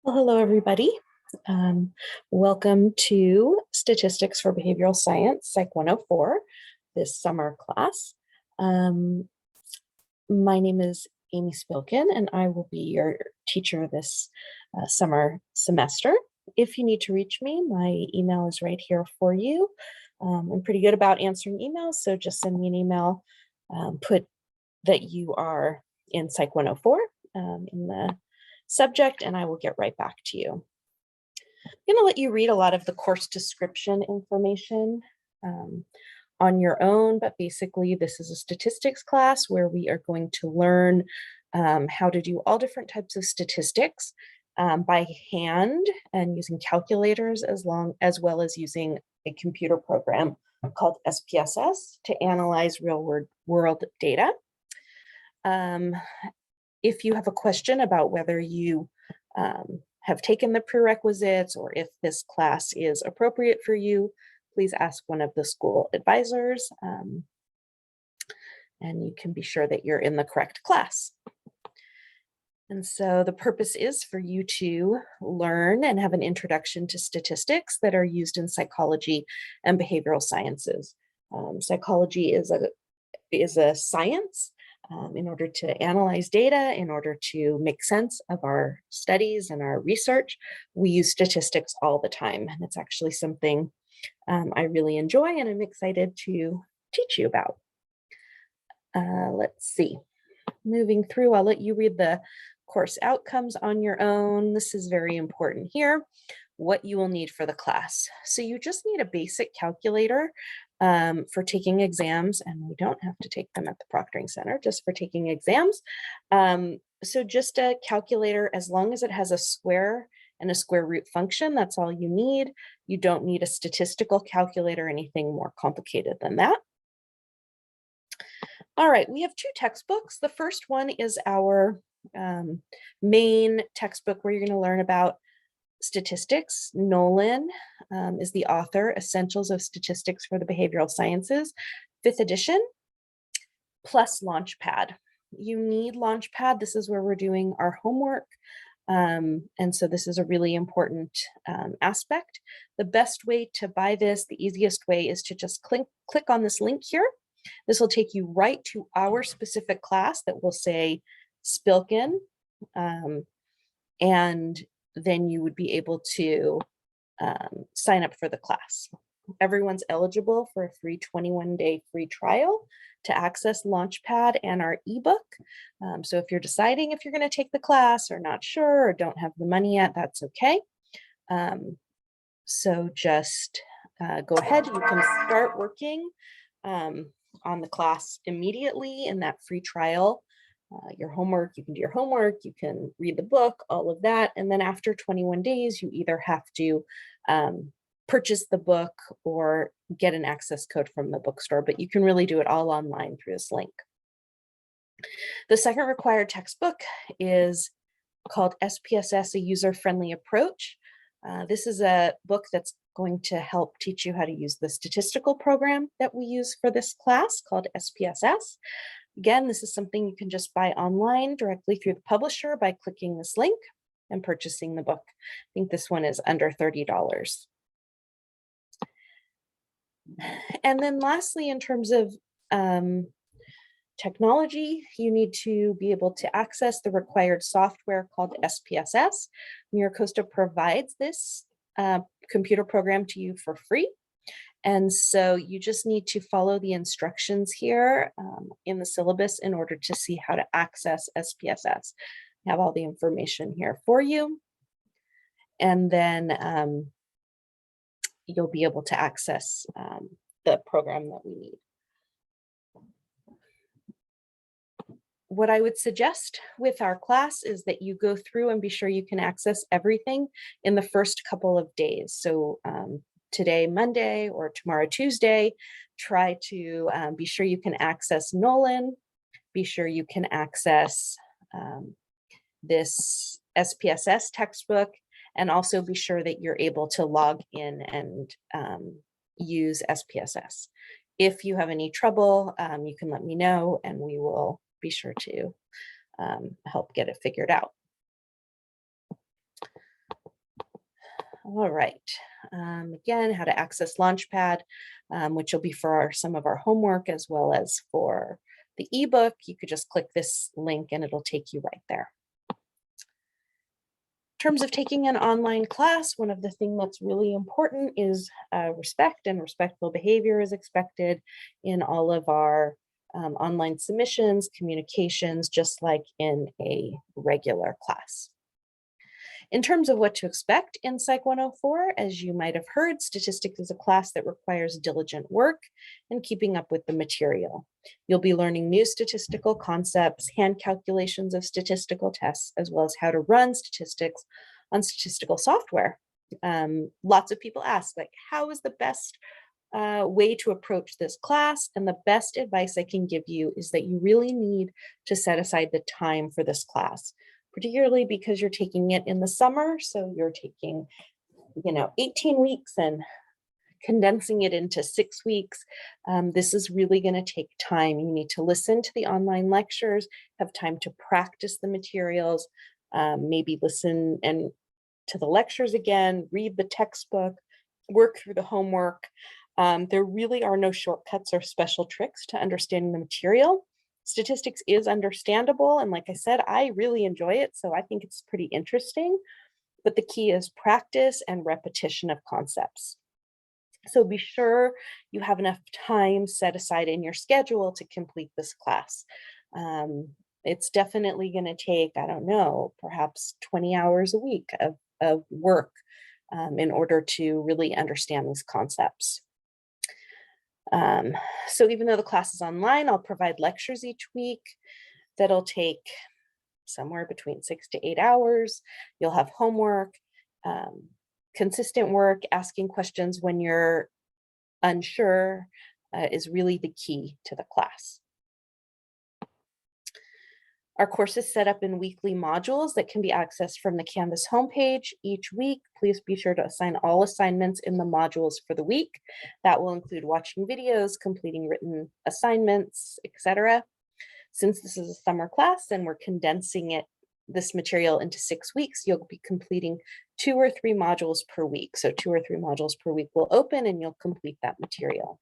Well, hello, everybody. Um, Welcome to Statistics for Behavioral Science, Psych 104, this summer class. My name is Amy Spilkin, and I will be your teacher this summer semester. If you need to reach me, my email is right here for you. I'm pretty good about answering emails, so just send me an email, put that you are in Psych 104 in the subject, and I will get right back to you. I'm going to let you read a lot of the course description information on your own, but basically this is a statistics class where we are going to learn how to do all different types of statistics by hand and using calculators as well as using a computer program called SPSS to analyze real world data. If you have a question about whether you have taken the prerequisites or if this class is appropriate for you, please ask one of the school advisors, and you can be sure that you're in the correct class. And so the purpose is for you to learn and have an introduction to statistics that are used in psychology and behavioral sciences. Psychology is a science. In order to analyze data, in order to make sense of our studies and our research, we use statistics all the time. And it's actually something I really enjoy and I'm excited to teach you about. Let's see. Moving through, I'll let you read the course outcomes on your own. This is very important here. What you will need for the class. So you just need a basic calculator for taking exams, and we don't have to take them at the proctoring center, just for taking exams. So just a calculator, as long as it has a square and a square root function, that's all you need. You don't need a statistical calculator or anything more complicated than that. All right, we have two textbooks. The first one is our main textbook where you're going to learn about statistics. Nolan is the author, Essentials of Statistics for the Behavioral Sciences, 5th edition, plus Launchpad. You need Launchpad. This is where we're doing our homework. And so this is a really important aspect. The best way to buy this, the easiest way, is to just click on this link here. This will take you right to our specific class that will say Spilkin, and then you would be able to sign up for the class. Everyone's eligible for a free 21-day free trial to access Launchpad and our ebook. So if you're deciding if you're going to take the class or not sure or don't have the money yet, that's okay. So just go ahead. You can start working on the class immediately in that free trial. Your homework, you can do your homework, you can read the book, all of that. And then after 21 days, you either have to purchase the book or get an access code from the bookstore, but you can really do it all online through this link. The second required textbook is called SPSS, a User-Friendly Approach. This is a book that's going to help teach you how to use the statistical program that we use for this class called SPSS. Again, this is something you can just buy online directly through the publisher by clicking this link and purchasing the book. I think this one is under $30. And then lastly, in terms of technology, you need to be able to access the required software called SPSS. MiraCosta provides this computer program to you for free. And so you just need to follow the instructions here in the syllabus in order to see how to access SPSS. I have all the information here for you. And then you'll be able to access the program that we need. What I would suggest with our class is that you go through and be sure you can access everything in the first couple of days. So today, Monday, or tomorrow, Tuesday, try to be sure you can access Nolan, be sure you can access this SPSS textbook, and also be sure that you're able to log in and use SPSS. If you have any trouble, you can let me know and we will be sure to help get it figured out. All right. Again, how to access Launchpad, which will be for some of our homework as well as for the ebook. You could just click this link and it'll take you right there. In terms of taking an online class, one of the things that's really important is respect, and respectful behavior is expected in all of our online submissions, communications, just like in a regular class. In terms of what to expect in Psych 104, as you might have heard, statistics is a class that requires diligent work and keeping up with the material. You'll be learning new statistical concepts, hand calculations of statistical tests, as well as how to run statistics on statistical software. Lots of people ask, like, how is the best way to approach this class? And the best advice I can give you is that you really need to set aside the time for this class, particularly because you're taking it in the summer. So you're taking, 18 weeks and condensing it into 6 weeks. This is really going to take time. You need to listen to the online lectures, have time to practice the materials, maybe listen and to the lectures again, read the textbook, work through the homework. There really are no shortcuts or special tricks to understanding the material. Statistics is understandable, and like I said, I really enjoy it, so I think it's pretty interesting. But the key is practice and repetition of concepts. So be sure you have enough time set aside in your schedule to complete this class. It's definitely going to take, I don't know, perhaps 20 hours a week of work in order to really understand these concepts. So even though the class is online, I'll provide lectures each week that'll take somewhere between 6 to 8 hours. You'll have homework, consistent work, asking questions when you're unsure is really the key to the class. Our course is set up in weekly modules that can be accessed from the Canvas homepage each week. Please be sure to assign all assignments in the modules for the week. That will include watching videos, completing written assignments, etc. Since this is a summer class and we're condensing this material into 6 weeks, you'll be completing 2 or 3 modules per week. So 2 or 3 modules per week will open and you'll complete that material.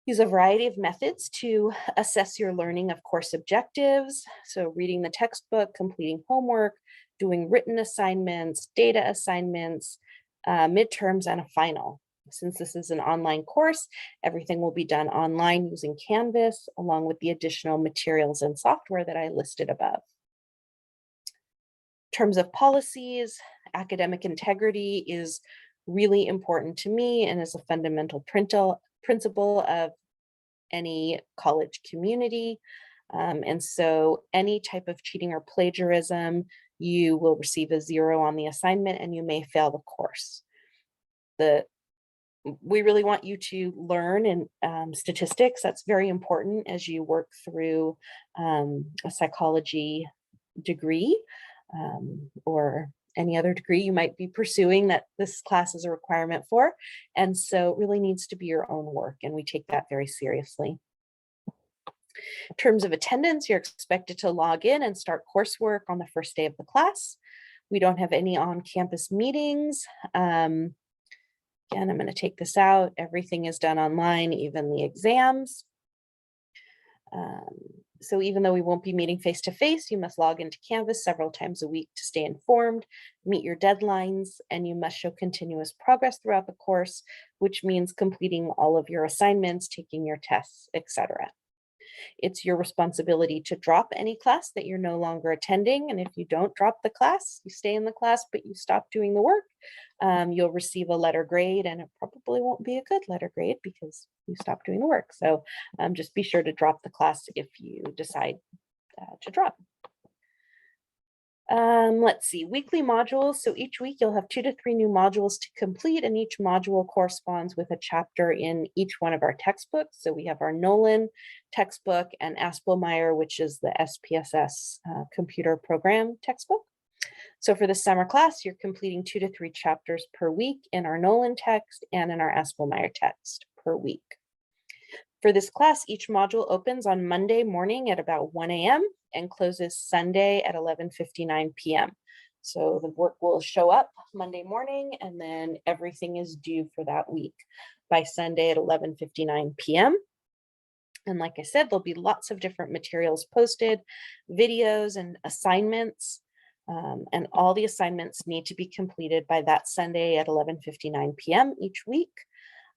Use a variety of methods to assess your learning of course objectives. So reading the textbook, completing homework, doing written assignments, data assignments, midterms, and a final. Since this is an online course, everything will be done online using Canvas, along with the additional materials and software that I listed above. In terms of policies, academic integrity is really important to me and is a fundamental principle of any college community. And so any type of cheating or plagiarism, you will receive a 0 on the assignment and you may fail the course. We really want you to learn in statistics. That's very important as you work through a psychology degree or any other degree you might be pursuing that this class is a requirement for. And so it really needs to be your own work, and we take that very seriously. In terms of attendance, you're expected to log in and start coursework on the first day of the class. We don't have any on-campus meetings. Again, I'm going to take this out. Everything is done online, even the exams. So even though we won't be meeting face-to-face, you must log into Canvas several times a week to stay informed, meet your deadlines, and you must show continuous progress throughout the course, which means completing all of your assignments, taking your tests, etc. It's your responsibility to drop any class that you're no longer attending. And if you don't drop the class, you stay in the class, but you stop doing the work, you'll receive a letter grade, and it probably won't be a good letter grade because you stopped doing the work. So just be sure to drop the class if you decide to drop. Let's see, weekly modules. So each week you'll have 2 to 3 new modules to complete, and each module corresponds with a chapter in each one of our textbooks. So we have our Nolan textbook and Aspelmeyer, which is the SPSS computer program textbook. So for the summer class, you're completing 2 to 3 chapters per week in our Nolan text and in our Aspelmeyer text per week. For this class, each module opens on Monday morning at about 1 a.m. and closes Sunday at 11:59 p.m. So the work will show up Monday morning, and then everything is due for that week by Sunday at 11:59 p.m. And like I said, there'll be lots of different materials posted, videos and assignments. And all the assignments need to be completed by that Sunday at 11:59 p.m. each week.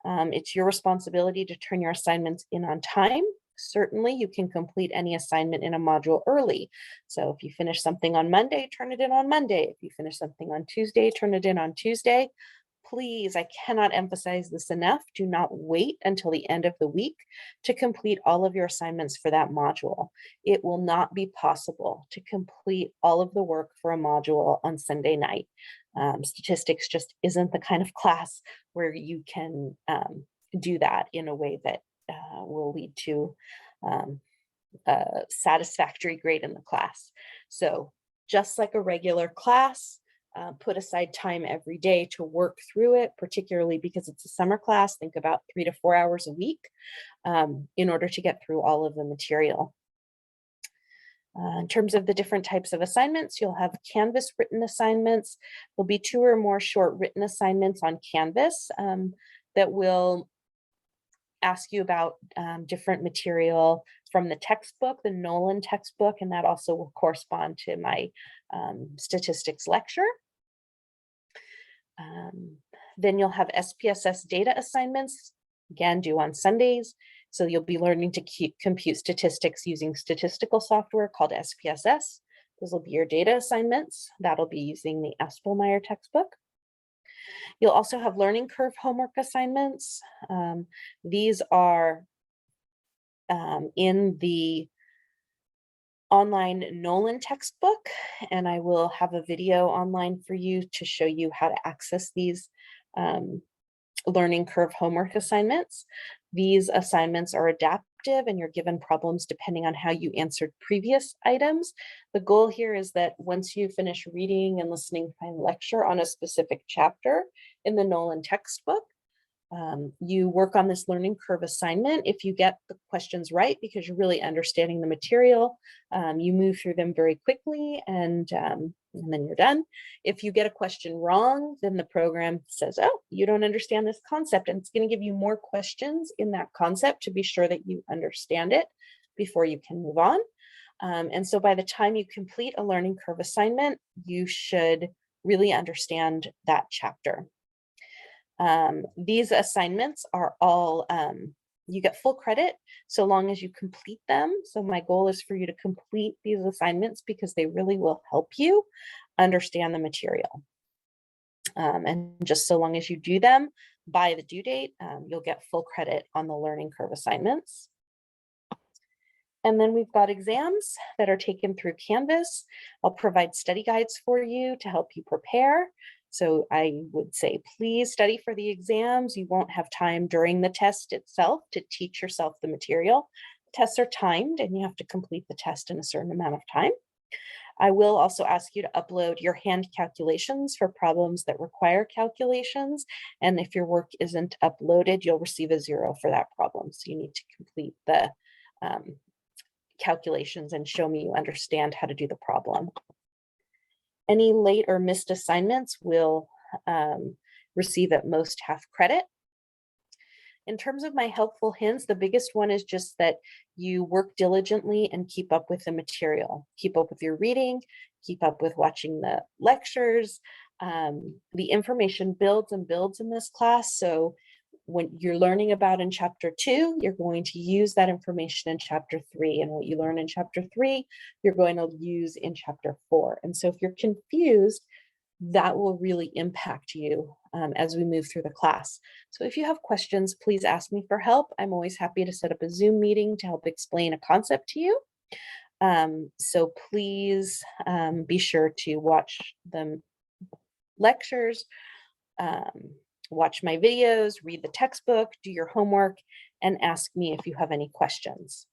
It's your responsibility to turn your assignments in on time. Certainly, you can complete any assignment in a module early. So if you finish something on Monday, turn it in on Monday. If you finish something on Tuesday, turn it in on Tuesday. Please, I cannot emphasize this enough. Do not wait until the end of the week to complete all of your assignments for that module. It will not be possible to complete all of the work for a module on Sunday night. Statistics just isn't the kind of class where you can do that in a way that will lead to a satisfactory grade in the class. So just like a regular class, put aside time every day to work through it, particularly because it's a summer class. Think about 3 to 4 hours a week in order to get through all of the material. In terms of the different types of assignments, you'll have Canvas written assignments. There'll be 2 or more short written assignments on Canvas that will ask you about different material from the textbook, the Nolan textbook, and that also will correspond to my statistics lecture. Then you'll have SPSS data assignments, again, due on Sundays. So you'll be learning to compute statistics using statistical software called SPSS. Those will be your data assignments. That'll be using the Aspelmeyer textbook. You'll also have learning curve homework assignments. These are in the online Nolan textbook, and I will have a video online for you to show you how to access these learning curve homework assignments. These assignments are adaptive and you're given problems depending on how you answered previous items. The goal here is that once you finish reading and listening to my lecture on a specific chapter in the Nolan textbook, you work on this learning curve assignment. If you get the questions right, because you're really understanding the material, you move through them very quickly and then you're done. If you get a question wrong, then the program says, oh, you don't understand this concept. And it's going to give you more questions in that concept to be sure that you understand it before you can move on. And so by the time you complete a learning curve assignment, you should really understand that chapter. These assignments are all, you get full credit so long as you complete them. So my goal is for you to complete these assignments because they really will help you understand the material. And just so long as you do them by the due date, you'll get full credit on the learning curve assignments. And then we've got exams that are taken through Canvas. I'll provide study guides for you to help you prepare. So I would say, please study for the exams. You won't have time during the test itself to teach yourself the material. Tests are timed and you have to complete the test in a certain amount of time. I will also ask you to upload your hand calculations for problems that require calculations. And if your work isn't uploaded, you'll receive a 0 for that problem. So you need to complete the calculations and show me you understand how to do the problem. Any late or missed assignments will receive at most half credit. In terms of my helpful hints, the biggest one is just that you work diligently and keep up with the material. Keep up with your reading, keep up with watching the lectures. The information builds and builds in this class. So when you're learning about in chapter 2, you're going to use that information in chapter 3. And what you learn in chapter 3, you're going to use in chapter 4. And so if you're confused, that will really impact you as we move through the class. So if you have questions, please ask me for help. I'm always happy to set up a Zoom meeting to help explain a concept to you. So please be sure to watch the lectures, watch my videos, read the textbook, do your homework, and ask me if you have any questions.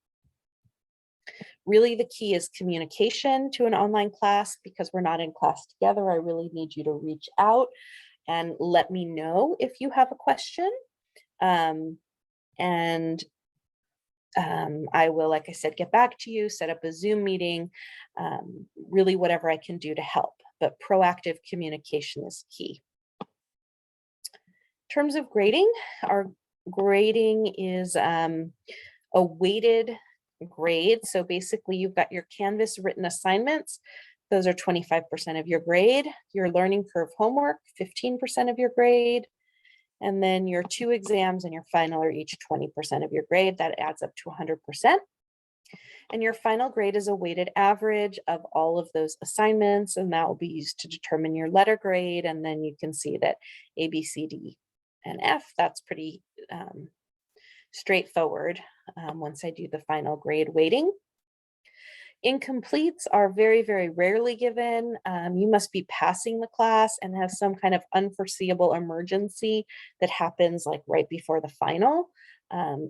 Really, the key is communication to an online class. Because we're not in class together, I really need you to reach out and let me know if you have a question. I will, like I said, get back to you, set up a Zoom meeting, really whatever I can do to help. but proactive communication is key. In terms of grading, our grading is a weighted grade. So basically you've got your Canvas written assignments. Those are 25% of your grade. Your learning curve homework, 15% of your grade. And then your 2 exams and your final are each 20% of your grade. That adds up to 100%. And your final grade is a weighted average of all of those assignments, and that will be used to determine your letter grade. And then you can see that A, B, C, D, and F, that's pretty straightforward once I do the final grade weighting. Incompletes are very, very rarely given. You must be passing the class and have some kind of unforeseeable emergency that happens like right before the final.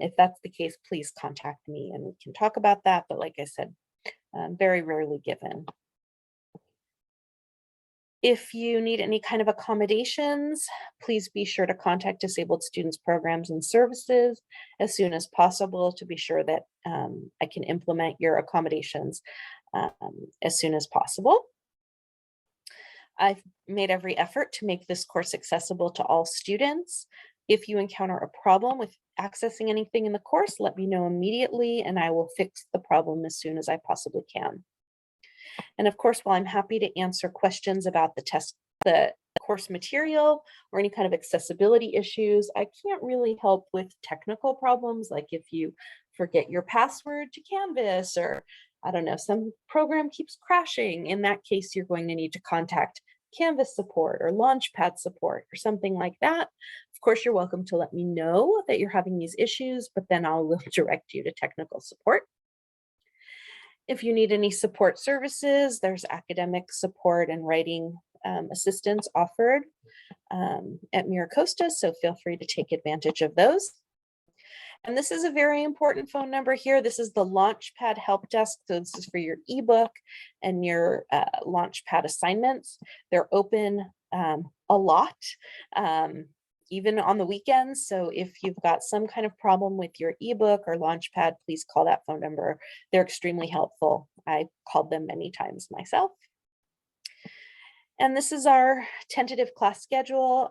If that's the case, please contact me and we can talk about that. But like I said, very rarely given. If you need any kind of accommodations, please be sure to contact Disabled Students Programs and Services as soon as possible to be sure that I can implement your accommodations as soon as possible. I've made every effort to make this course accessible to all students. If you encounter a problem with accessing anything in the course, let me know immediately and I will fix the problem as soon as I possibly can. And of course, while I'm happy to answer questions about the course material or any kind of accessibility issues, I can't really help with technical problems, like if you forget your password to Canvas, or I don't know, some program keeps crashing. In that case, you're going to need to contact Canvas support or Launchpad support or something like that. Of course, you're welcome to let me know that you're having these issues, but then I will direct you to technical support. If you need any support services, there's academic support and writing assistance offered at MiraCosta, so feel free to take advantage of those. And this is a very important phone number here. This is the Launchpad Help Desk. So this is for your ebook and your Launchpad assignments. They're open a lot, even on the weekends. So if you've got some kind of problem with your ebook or Launchpad, please call that phone number. They're extremely helpful. I called them many times myself. And this is our tentative class schedule.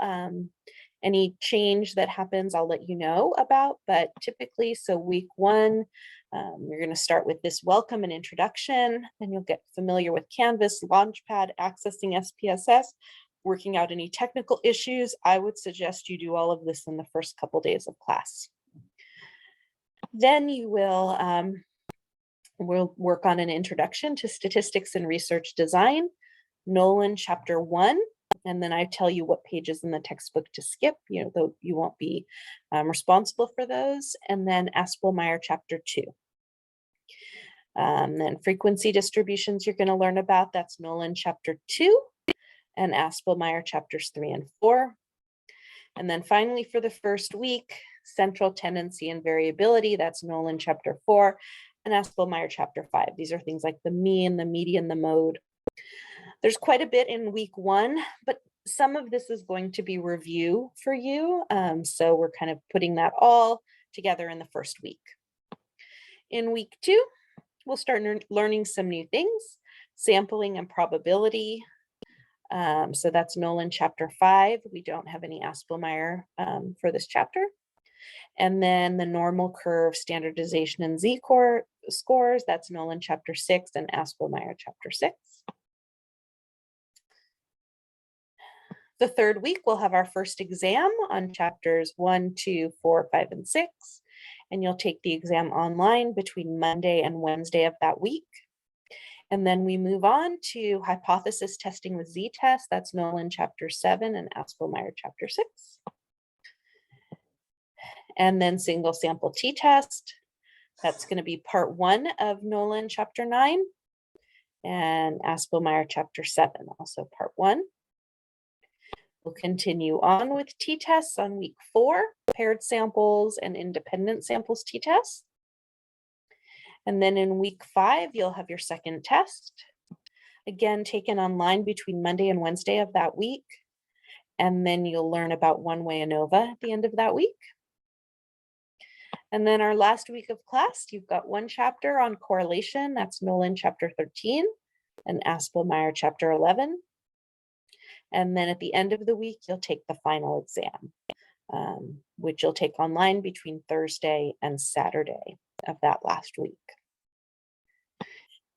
Any change that happens, I'll let you know about, but typically, so week 1, you're going to start with this welcome and introduction, then you'll get familiar with Canvas, Launchpad, accessing SPSS, working out any technical issues. I would suggest you do all of this in the first couple days of class. Then you will we'll work on an introduction to statistics and research design, Nolan chapter 1, and then I tell you what pages in the textbook to skip, though you won't be responsible for those, and then Aspelmeyer chapter 2. Then frequency distributions you're going to learn about, that's Nolan chapter 2 and Aspelmeyer chapters 3 and 4. And then finally for the first week, central tendency and variability, that's Nolan chapter 4 and Aspelmeyer chapter 5. These are things like the mean, the median, the mode. There's quite a bit in week 1, but some of this is going to be review for you. So we're kind of putting that all together in the first week. In week 2, we'll start learning some new things, sampling and probability. So that's Nolan chapter 5. We don't have any Aspelmeyer for this chapter. And then the normal curve standardization and z-scores, that's Nolan chapter 6 and Aspelmeyer chapter 6. The third week, we'll have our first exam on chapters 1, 2, 4, 5, and 6. And you'll take the exam online between Monday and Wednesday of that week. And then we move on to hypothesis testing with z-test. That's Nolan chapter 7 and Aspelmeyer chapter 6. And then single sample t-test. That's going to be part 1 of Nolan chapter 9 and Aspelmeyer chapter 7, also part 1. We'll continue on with t-tests on week 4, paired samples and independent samples t-tests. And then in week 5, you'll have your second test, again, taken online between Monday and Wednesday of that week. And then you'll learn about one-way ANOVA at the end of that week. And then our last week of class, you've got 1 chapter on correlation. That's Nolan chapter 13 and Aspelmeyer chapter 11. And then at the end of the week, you'll take the final exam, which you'll take online between Thursday and Saturday of that last week.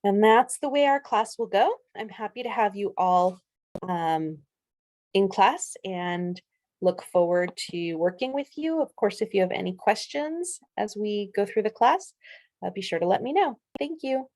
And that's the way our class will go. I'm happy to have you all in class and look forward to working with you. Of course, if you have any questions as we go through the class, be sure to let me know. Thank you.